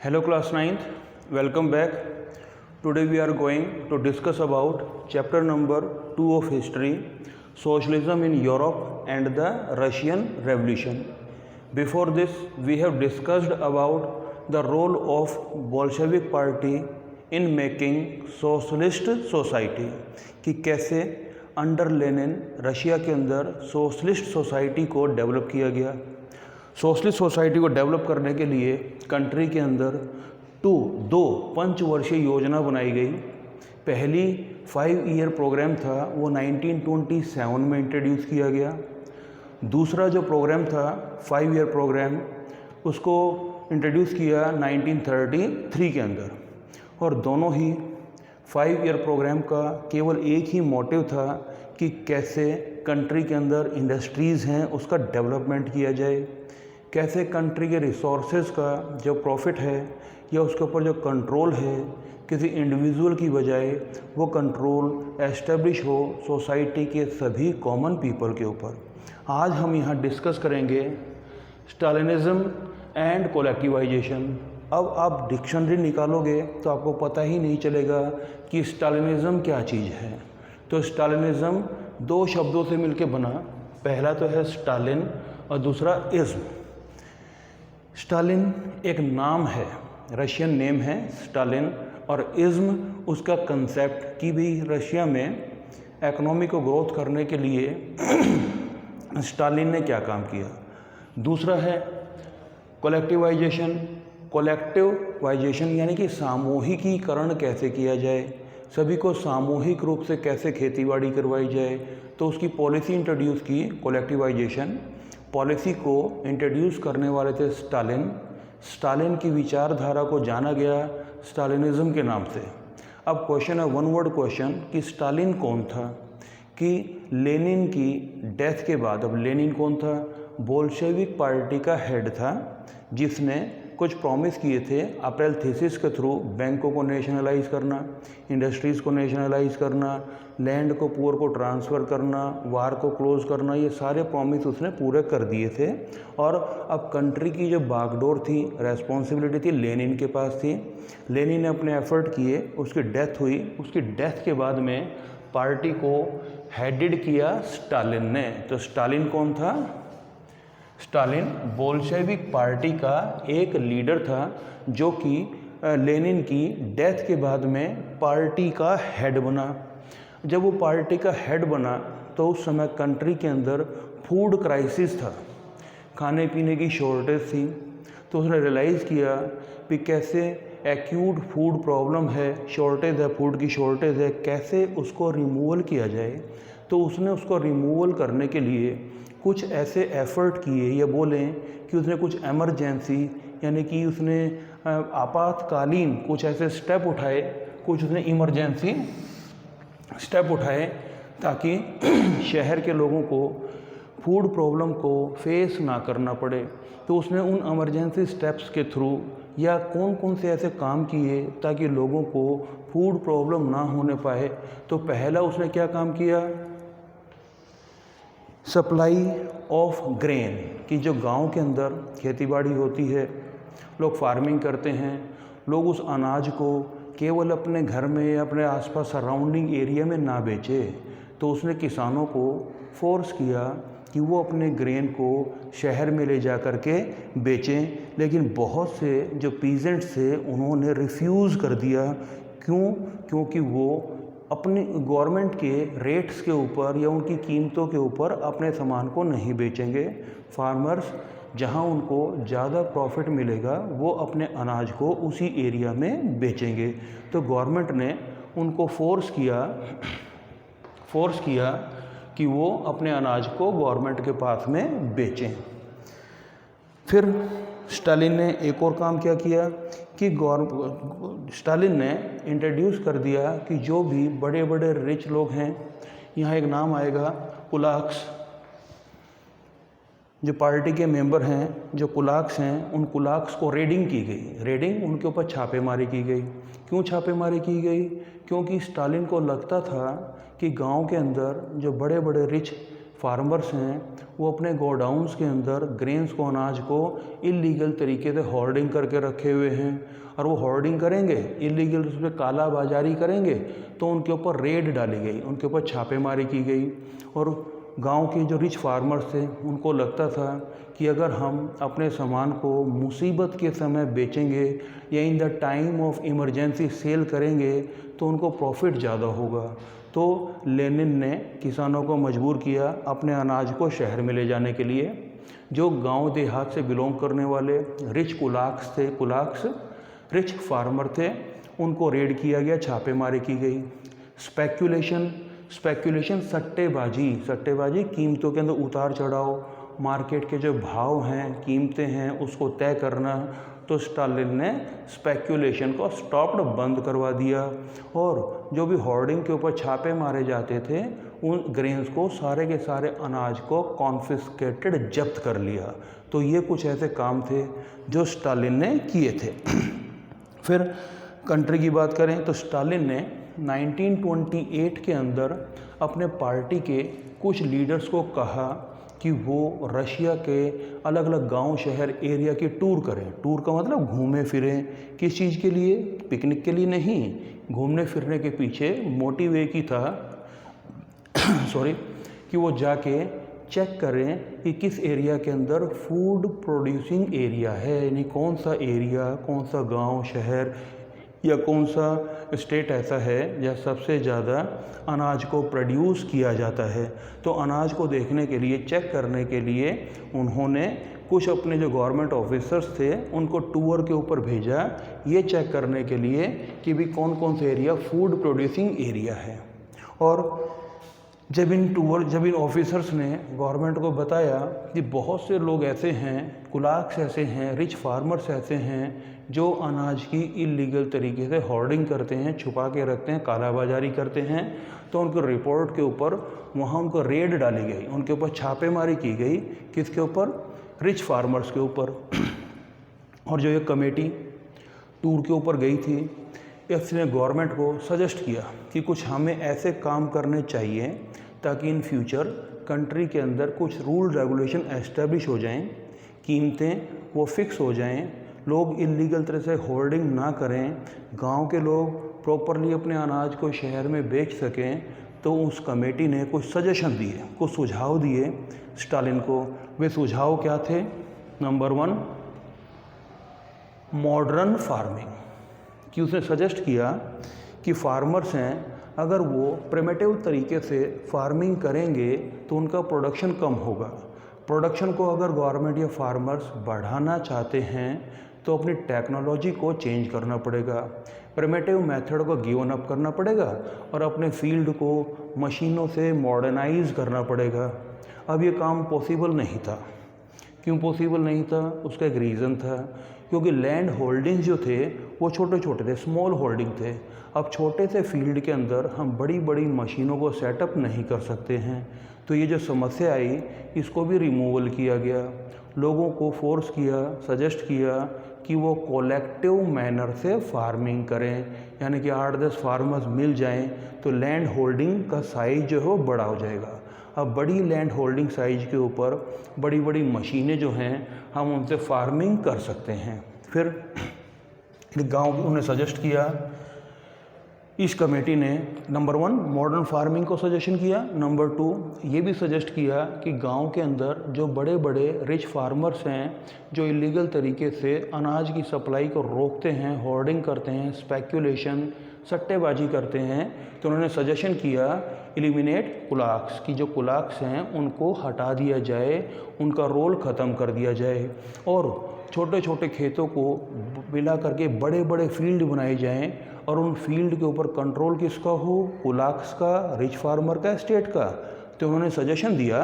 Hello class 9th, welcome back. Today we are going to discuss about chapter number 2 of history, socialism in Europe and the Russian Revolution. Before this we have discussed about the role of Bolshevik party in making socialist society कि कैसे under Lenin Russia के अंदर socialist society को develop किया गया। Socialist society को develop करने के लिए कंट्री के अंदर दो पंचवर्षीय योजना बनाई गई। पहली 5 ईयर प्रोग्राम था वो 1927 में इंट्रोड्यूस किया गया। दूसरा जो प्रोग्राम था 5 ईयर प्रोग्राम उसको इंट्रोड्यूस किया 1933 के अंदर, और दोनों ही 5 ईयर प्रोग्राम का केवल एक ही मोटिव था कि कैसे कंट्री के अंदर इंडस्ट्रीज़ हैं उसका डेवलपमेंट किया जाए, कैसे कंट्री के रिसोर्सेज का जो प्रॉफिट है या उसके ऊपर जो कंट्रोल है किसी इंडिविजुअल की बजाय वो कंट्रोल एस्टेब्लिश हो सोसाइटी के सभी कॉमन पीपल के ऊपर। आज हम यहाँ डिस्कस करेंगे स्टालिनिज्म एंड कोलेक्टिवाइजेशन। अब आप डिक्शनरी निकालोगे तो आपको पता ही नहीं चलेगा कि स्टालिनिज्म क्या चीज़ है। तो स्टालिनिज्म दो शब्दों से मिलकर बना, पहला तो है स्टालिन और दूसरा इज्म। स्टालिन एक नाम है, रशियन नेम है स्टालिन, और इज्म उसका कंसेप्ट कि भी रशिया में इकोनॉमी को ग्रोथ करने के लिए स्टालिन ने क्या काम किया। दूसरा है कोलेक्टिवाइजेशन। कोलेक्टिवाइजेशन यानी कि सामूहिकीकरण कैसे किया जाए, सभी को सामूहिक रूप से कैसे खेतीबाड़ी करवाई जाए, तो उसकी पॉलिसी इंट्रोड्यूस की कोलेक्टिवाइजेशन। पॉलिसी को इंट्रोड्यूस करने वाले थे स्टालिन। स्टालिन की विचारधारा को जाना गया स्टालिनिज्म के नाम से। अब क्वेश्चन है, वन वर्ड क्वेश्चन, कि स्टालिन कौन था। कि लेनिन की डेथ के बाद, अब लेनिन कौन था, बोल्शेविक पार्टी का हेड था जिसने कुछ प्रॉमिस किए थे अप्रैल थीसिस के थ्रू बैंकों को नेशनलाइज करना, इंडस्ट्रीज़ को नेशनलाइज करना, लैंड को पुअर को ट्रांसफ़र करना, वार को क्लोज करना, ये सारे प्रॉमिस उसने पूरे कर दिए थे। और अब कंट्री की जो बागडोर थी, रेस्पॉन्सिबिलिटी थी, लेनिन के पास थी। लेनिन ने अपने एफर्ट किए, उसकी डेथ हुई। उसकी डेथ के बाद में पार्टी को हेडेड किया स्टालिन ने। तो स्टालिन कौन था? स्टालिन बोल्शेविक पार्टी का एक लीडर था जो कि लेनिन की डेथ के बाद में पार्टी का हेड बना। जब वो पार्टी का हेड बना तो उस समय कंट्री के अंदर फूड क्राइसिस था, खाने पीने की शॉर्टेज थी। तो उसने रियलाइज़ किया कि कैसे एक्यूट फूड प्रॉब्लम है, शॉर्टेज है, फूड की शॉर्टेज है, कैसे उसको रिमूवल किया जाए। तो उसने उसको रिमूवल करने के लिए कुछ ऐसे एफ़र्ट किए, या बोलें कि उसने कुछ एमरजेंसी यानी कि उसने आपातकालीन कुछ ऐसे स्टेप उठाए, कुछ उसने इमरजेंसी स्टेप उठाए ताकि शहर के लोगों को फूड प्रॉब्लम को फेस ना करना पड़े। तो उसने उन इमरजेंसी स्टेप्स के थ्रू या कौन कौन से ऐसे काम किए ताकि लोगों को फूड प्रॉब्लम ना होने पाए। तो पहला उसने क्या काम किया, सप्लाई ऑफ ग्रेन, कि जो गांव के अंदर खेतीबाड़ी होती है, लोग फार्मिंग करते हैं, लोग उस अनाज को केवल अपने घर में या अपने आसपास सराउंडिंग एरिया में ना बेचे। तो उसने किसानों को फोर्स किया कि वो अपने ग्रेन को शहर में ले जा कर के बेचें। लेकिन बहुत से जो पीजेंट्स थे उन्होंने रिफ्यूज़ कर दिया। क्यों? क्योंकि वो अपने गवर्नमेंट के रेट्स के ऊपर या उनकी कीमतों के ऊपर अपने सामान को नहीं बेचेंगे। फार्मर्स जहां उनको ज़्यादा प्रॉफिट मिलेगा वो अपने अनाज को उसी एरिया में बेचेंगे। तो गवर्नमेंट ने उनको फोर्स किया कि वो अपने अनाज को गवर्नमेंट के पास में बेचें। फिर स्टालिन ने एक और काम क्या किया कि स्टालिन ने इंट्रोड्यूस कर दिया कि जो भी बड़े बड़े रिच लोग हैं, यहाँ एक नाम आएगा कुलाक्स, जो पार्टी के मेंबर हैं, जो कुलाक्स हैं, उन कुलाक्स को रेडिंग की गई। रेडिंग, उनके ऊपर छापेमारी की गई। क्यों छापेमारी की गई? क्योंकि स्टालिन को लगता था कि गांव के अंदर जो बड़े बड़े रिच फार्मर्स हैं वो अपने गोडाउन्स के अंदर ग्रेन्स को, अनाज को इलीगल तरीके से होर्डिंग करके रखे हुए हैं, और वो होर्डिंग करेंगे, इलीगल उस पर काला बाजारी करेंगे, तो उनके ऊपर रेड डाली गई, उनके ऊपर छापेमारी की गई। और गांव के जो रिच फार्मर्स थे उनको लगता था कि अगर हम अपने सामान को मुसीबत के समय बेचेंगे या in the time of emergency sale करेंगे तो उनको प्रॉफिट ज़्यादा होगा। तो लेनिन ने किसानों को मजबूर किया अपने अनाज को शहर में ले जाने के लिए। जो गांव देहात से बिलोंग करने वाले रिच कुलाक्स थे, कुलाक्स रिच फार्मर थे, उनको रेड किया गया, छापेमारी की गई। स्पेक्यूलेशन सट्टेबाजी कीमतों के अंदर उतार चढ़ाव, मार्केट के जो भाव हैं, कीमतें हैं, उसको तय करना। तो स्टालिन ने स्पेक्यूलेशन को स्टॉप्ड, बंद करवा दिया। और जो भी होर्डिंग के ऊपर छापे मारे जाते थे उन ग्रेन्स को, सारे के सारे अनाज को कॉन्फिस्केटेड, जब्त कर लिया। तो ये कुछ ऐसे काम थे जो स्टालिन ने किए थे। फिर कंट्री की बात करें तो स्टालिन ने 1928 के अंदर अपने पार्टी के कुछ लीडर्स को कहा कि वो रशिया के अलग अलग गांव, शहर, एरिया की टूर करें। टूर का मतलब घूमे फिरें। किस चीज़ के लिए? पिकनिक के लिए नहीं। घूमने फिरने के पीछे मोटिव एक ही था कि वो जाके चेक करें कि किस एरिया के अंदर फूड प्रोड्यूसिंग एरिया है, यानी कौन सा एरिया, कौन सा गांव, शहर या कौन सा स्टेट ऐसा है जहाँ सबसे ज़्यादा अनाज को प्रोड्यूस किया जाता है। तो अनाज को देखने के लिए, चेक करने के लिए उन्होंने कुछ अपने जो गवर्नमेंट ऑफिसर्स थे उनको टूर के ऊपर भेजा, ये चेक करने के लिए कि भी कौन कौन सा एरिया फूड प्रोड्यूसिंग एरिया है। और जब इन ऑफिसर्स ने गवर्नमेंट को बताया कि बहुत से लोग ऐसे हैं, कुलाक्स ऐसे हैं, रिच फार्मर्स ऐसे हैं जो अनाज की इलीगल तरीके से होर्डिंग करते हैं, छुपा के रखते हैं, कालाबाजारी करते हैं, तो उनके रिपोर्ट के ऊपर वहाँ उनको रेड डाली गई, उनके ऊपर छापेमारी की गई। किसके ऊपर? रिच फार्मर्स के ऊपर। और जो ये कमेटी टूर के ऊपर गई थी, इसने गवर्नमेंट को सजेस्ट किया कि कुछ हमें ऐसे काम करने चाहिए ताकि इन फ्यूचर कंट्री के अंदर कुछ रूल रेगुलेशन एस्टेब्लिश हो जाएं, कीमतें वो फिक्स हो जाएं, लोग इलीगल तरह से होल्डिंग ना करें, गांव के लोग प्रॉपरली अपने अनाज को शहर में बेच सकें। तो उस कमेटी ने कुछ सजेशन दिए, कुछ सुझाव दिए स्टालिन को। वे सुझाव क्या थे? Number 1, modern farming. कि उसने सजेस्ट किया कि फार्मर्स हैं, अगर वो प्रिमिटिव तरीके से फार्मिंग करेंगे तो उनका प्रोडक्शन कम होगा। प्रोडक्शन को अगर गवर्नमेंट या फार्मर्स बढ़ाना चाहते हैं तो अपनी टेक्नोलॉजी को चेंज करना पड़ेगा, प्रिमिटिव मेथड को गिवन अप करना पड़ेगा और अपने फील्ड को मशीनों से मॉडर्नाइज करना पड़ेगा। अब ये काम पॉसिबल नहीं था। क्यों पॉसिबल नहीं था? उसका एक रीज़न था, क्योंकि लैंड होल्डिंग्स जो थे वो छोटे छोटे थे, स्मॉल होल्डिंग थे। अब छोटे से फील्ड के अंदर हम बड़ी बड़ी मशीनों को सेटअप नहीं कर सकते हैं। तो ये जो समस्या आई, इसको भी रिमूवल किया गया। लोगों को फोर्स किया, सजेस्ट किया कि वो कलेक्टिव मैनर से फार्मिंग करें, यानी कि 8-10 फार्मर्स मिल जाएं तो लैंड होल्डिंग का साइज़ जो है वो बड़ा हो जाएगा। अब बड़ी लैंड होल्डिंग साइज के ऊपर बड़ी बड़ी मशीनें जो हैं हम उनसे फार्मिंग कर सकते हैं। फिर गांव उन्हें सजेस्ट किया, इस कमेटी ने नंबर 1 मॉडर्न फार्मिंग को सजेशन किया, नंबर 2 ये भी सजेस्ट किया कि गांव के अंदर जो बड़े बड़े रिच फार्मर्स हैं जो इलीगल तरीके से अनाज की सप्लाई को रोकते हैं, होर्डिंग करते हैं, स्पेक्यूलेशन, सट्टेबाजी करते हैं, तो उन्होंने सजेशन किया एलिमिनेट कुलाक्स, की जो कुलाक्स हैं उनको हटा दिया जाए, उनका रोल ख़त्म कर दिया जाए और छोटे छोटे खेतों को मिला करके बड़े बड़े फील्ड बनाए जाएं और उन फील्ड के ऊपर कंट्रोल किसका हो? कुलाक्स का, रिच फार्मर का, स्टेट का। तो उन्होंने सजेशन दिया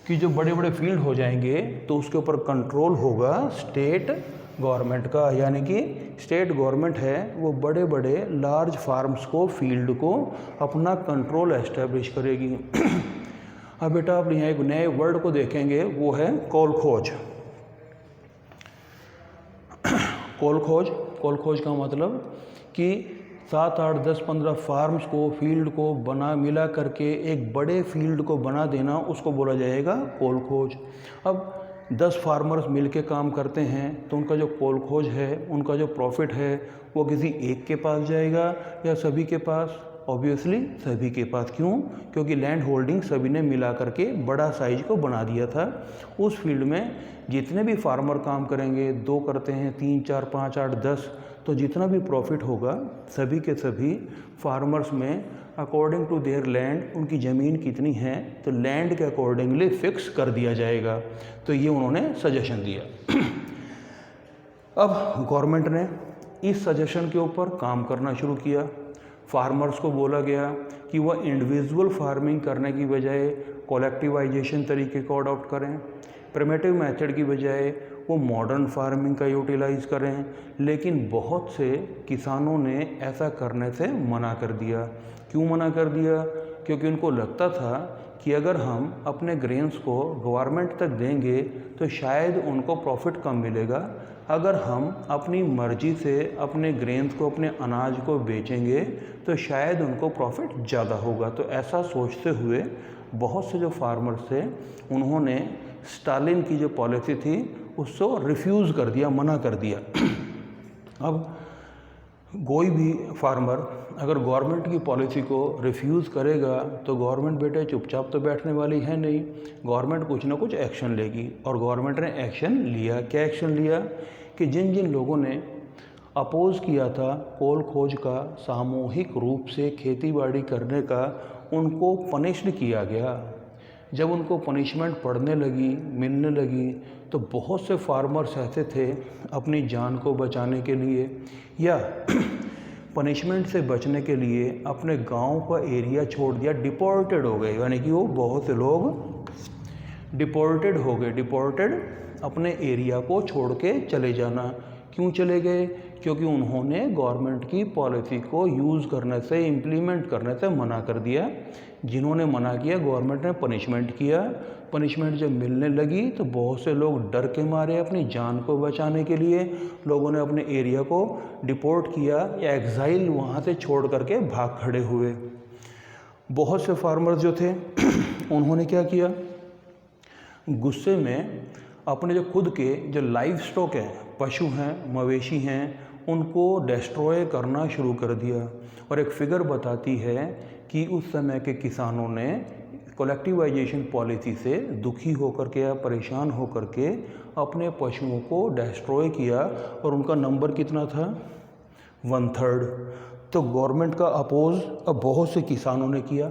कि जो बड़े बड़े फील्ड हो जाएंगे तो उसके ऊपर कंट्रोल होगा स्टेट गवर्नमेंट का, यानी कि स्टेट गवर्नमेंट है वो बड़े बड़े लार्ज फार्म्स को, फील्ड को अपना कंट्रोल एस्टेब्लिश करेगी। अब बेटा आप यहाँ एक नए वर्ड को देखेंगे, वो है कोलखोज। कोलखोज का मतलब कि 7, 8, 10, 15 फार्म्स को, फील्ड को मिला करके एक बड़े फील्ड को बना देना, उसको बोला जाएगा कोल खोज। अब 10 फार्मर्स मिलके काम करते हैं तो उनका जो कोल खोज है, उनका जो प्रॉफिट है वो किसी एक के पास जाएगा या सभी के पास? ऑब्वियसली सभी के पास। क्यों? क्योंकि लैंड होल्डिंग सभी ने मिला करके बड़ा साइज को बना दिया था। उस फील्ड में जितने भी फार्मर काम करेंगे, 2 करते हैं, 3, 4, 5, 8, 10, तो जितना भी प्रॉफिट होगा सभी के सभी फार्मर्स में अकॉर्डिंग टू देयर लैंड, उनकी ज़मीन कितनी है तो लैंड के अकॉर्डिंगली फिक्स कर दिया जाएगा। तो ये उन्होंने सजेशन दिया। अब गवर्नमेंट ने इस सजेशन के ऊपर काम करना शुरू किया। फार्मर्स को बोला गया कि वह इंडिविजुअल फार्मिंग करने की बजाय कलेक्टिवाइजेशन तरीके को अडॉप्ट करें, प्रिमिटिव मेथड की बजाय वो मॉडर्न फार्मिंग का यूटिलाइज़ करें। लेकिन बहुत से किसानों ने ऐसा करने से मना कर दिया। क्यों मना कर दिया? क्योंकि उनको लगता था कि अगर हम अपने ग्रेन्स को गवर्नमेंट तक देंगे तो शायद उनको प्रॉफिट कम मिलेगा। अगर हम अपनी मर्जी से अपने ग्रेन्स को, अपने अनाज को बेचेंगे तो शायद उनको प्रॉफिट ज़्यादा होगा। तो ऐसा सोचते हुए बहुत से जो फार्मर्स थे उन्होंने स्टालिन की जो पॉलिसी थी उसको रिफ्यूज़ कर दिया, मना कर दिया। अब कोई भी फार्मर अगर गवर्नमेंट की पॉलिसी को रिफ्यूज़ करेगा तो गवर्नमेंट बेटे चुपचाप तो बैठने वाली है नहीं, गवर्नमेंट कुछ ना कुछ एक्शन लेगी। और गवर्नमेंट ने एक्शन लिया। क्या एक्शन लिया? कि जिन जिन लोगों ने अपोज़ किया था कोल खोज का सामूहिक रूप से खेती बाड़ी करने का, उनको पनिश्ड किया गया। जब उनको पनिशमेंट पड़ने लगी, मिलने लगी, तो बहुत से फार्मर्स ऐसे थे अपनी जान को बचाने के लिए या पनिशमेंट से बचने के लिए अपने गांव का एरिया छोड़ दिया, डिपोर्टेड हो गए। यानी कि वो बहुत से लोग डिपोर्टेड हो गए। डिपोर्टेड अपने एरिया को छोड़ के चले जाना। क्यों चले गए? क्योंकि उन्होंने गवर्नमेंट की पॉलिसी को यूज़ करने से, इम्प्लीमेंट करने से मना कर दिया। जिन्होंने मना किया गवर्नमेंट ने पनिशमेंट किया। पनिशमेंट जब मिलने लगी तो बहुत से लोग डर के मारे अपनी जान को बचाने के लिए लोगों ने अपने एरिया को डिपोर्ट किया या एग्जाइल वहाँ से छोड़ करके भाग खड़े हुए। बहुत से फार्मर्स जो थे उन्होंने क्या किया? गुस्से में अपने जो खुद के जो लाइफ स्टॉक हैं, पशु हैं, मवेशी हैं, उनको डिस्ट्रॉय करना शुरू कर दिया। और एक फिगर बताती है कि उस समय के किसानों ने कलेक्टिवाइजेशन पॉलिसी से दुखी होकर के या परेशान होकर के अपने पशुओं को डिस्ट्रॉय किया और उनका नंबर कितना था? 1/3। तो गवर्नमेंट का अपोज़ अब बहुत से किसानों ने किया,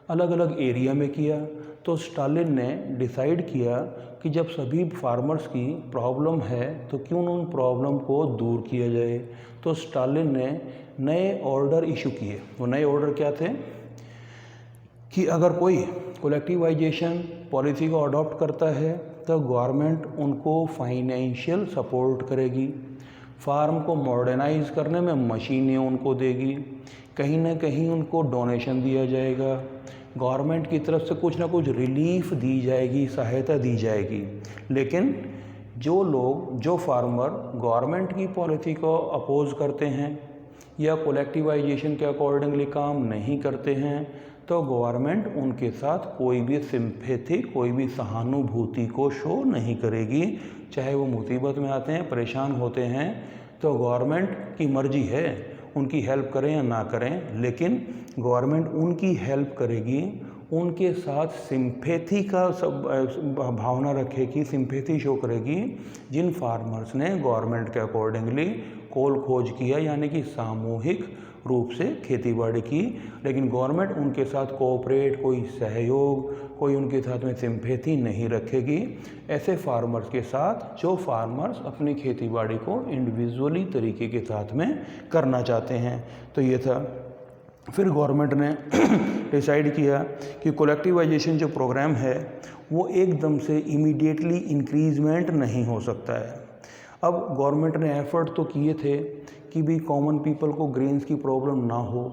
अलग अलग एरिया में किया। तो स्टालिन ने डिसाइड किया कि जब सभी फार्मर्स की प्रॉब्लम है तो क्यों उन प्रॉब्लम को दूर किया जाए। तो स्टालिन ने नए ऑर्डर इशू किए। वो नए ऑर्डर क्या थे? कि अगर कोई कलेक्टिवाइजेशन पॉलिसी को अडॉप्ट करता है तो गवर्नमेंट उनको फाइनेंशियल सपोर्ट करेगी, फार्म को मॉडर्नाइज करने में मशीनें उनको देगी, कहीं ना कहीं उनको डोनेशन दिया जाएगा, गवर्नमेंट की तरफ से कुछ ना कुछ रिलीफ दी जाएगी, सहायता दी जाएगी। लेकिन जो फार्मर गवर्नमेंट की पॉलिसी को अपोज़ करते हैं या कलेक्टिवाइजेशन के अकॉर्डिंगली काम नहीं करते हैं तो गवर्नमेंट उनके साथ कोई भी सिंपैथी, कोई भी सहानुभूति को शो नहीं करेगी। चाहे वो मुसीबत में आते हैं, परेशान होते हैं, तो गवर्नमेंट की मर्जी है उनकी हेल्प करें या ना करें, लेकिन गवर्नमेंट उनकी हेल्प करेगी, उनके साथ सिंपैथी का भावना रखेगी, सिंपैथी शो करेगी जिन फार्मर्स ने गवर्नमेंट के अकॉर्डिंगली कोल खोज किया, यानी कि सामूहिक रूप से खेतीबाड़ी की। लेकिन गवर्नमेंट उनके साथ कोऑपरेट, कोई सहयोग, कोई उनके साथ में सिंपैथी नहीं रखेगी ऐसे फार्मर्स के साथ जो फार्मर्स अपनी खेतीबाड़ी को इंडिविजुअली तरीके के साथ में करना चाहते हैं। तो ये था। फिर गवर्नमेंट ने डिसाइड किया कि कलेक्टिवाइजेशन जो प्रोग्राम है वो एकदम से इमीडिएटली इंक्रीजमेंट नहीं हो सकता है। अब गवर्नमेंट ने एफर्ट तो किए थे कि भी कॉमन पीपल को ग्रेन्स की प्रॉब्लम ना हो,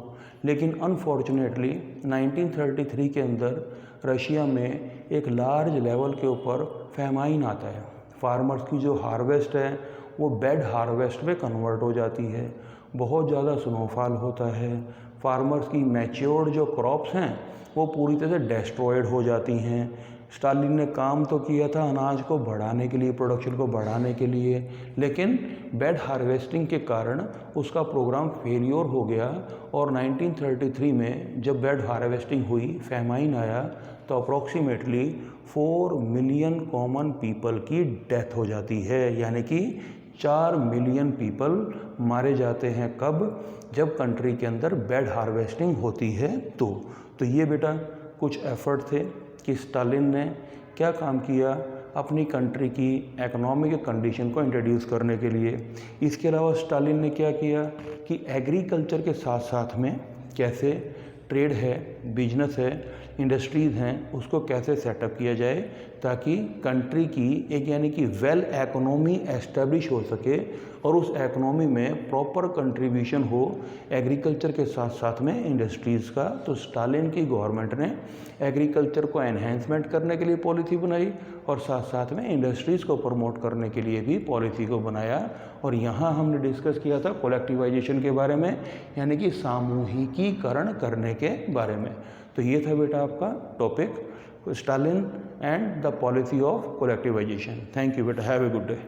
लेकिन अनफॉर्चुनेटली 1933 के अंदर रशिया में एक लार्ज लेवल के ऊपर फैमाइन आता है। फार्मर्स की जो हार्वेस्ट है वो बेड हार्वेस्ट में कन्वर्ट हो जाती है। बहुत ज़्यादा स्नोफॉल होता है, फार्मर्स की मैच्योर्ड जो क्रॉप्स हैं वो पूरी तरह से डेस्ट्रॉयड हो जाती हैं। स्टालिन ने काम तो किया था अनाज को बढ़ाने के लिए, प्रोडक्शन को बढ़ाने के लिए, लेकिन बैड हार्वेस्टिंग के कारण उसका प्रोग्राम फेलियर हो गया और 1933 में जब बैड हार्वेस्टिंग हुई, फैमाइन आया, तो अप्रॉक्सीमेटली 4 मिलियन कॉमन पीपल की डेथ हो जाती है। यानी कि 4 मिलियन पीपल मारे जाते हैं। कब? जब कंट्री के अंदर बैड हार्वेस्टिंग होती है। तो ये बेटा कुछ एफर्ट थे कि स्टालिन ने क्या काम किया अपनी कंट्री की इकोनॉमिक कंडीशन को इंट्रोड्यूस करने के लिए। इसके अलावा स्टालिन ने क्या किया कि एग्रीकल्चर के साथ साथ में कैसे ट्रेड है, बिजनेस है, इंडस्ट्रीज़ हैं, उसको कैसे सेटअप किया जाए ताकि कंट्री की एक यानी कि वेल इकोनॉमी एस्टेब्लिश हो सके और उस इकोनॉमी में प्रॉपर कंट्रीब्यूशन हो एग्रीकल्चर के साथ साथ में इंडस्ट्रीज़ का। तो स्टालिन की गवर्नमेंट ने एग्रीकल्चर को एनहेंसमेंट करने के लिए पॉलिसी बनाई और साथ साथ में इंडस्ट्रीज़ को प्रमोट करने के लिए भी पॉलिसी को बनाया। और यहाँ हमने डिस्कस किया था कोलेक्टिवाइजेशन के बारे में, यानी कि सामूहिकीकरण करने के बारे में। तो ये था बेटा आपका topic, Stalin and the policy of collectivisation. Thank you बेटा, हैव ए गुड डे।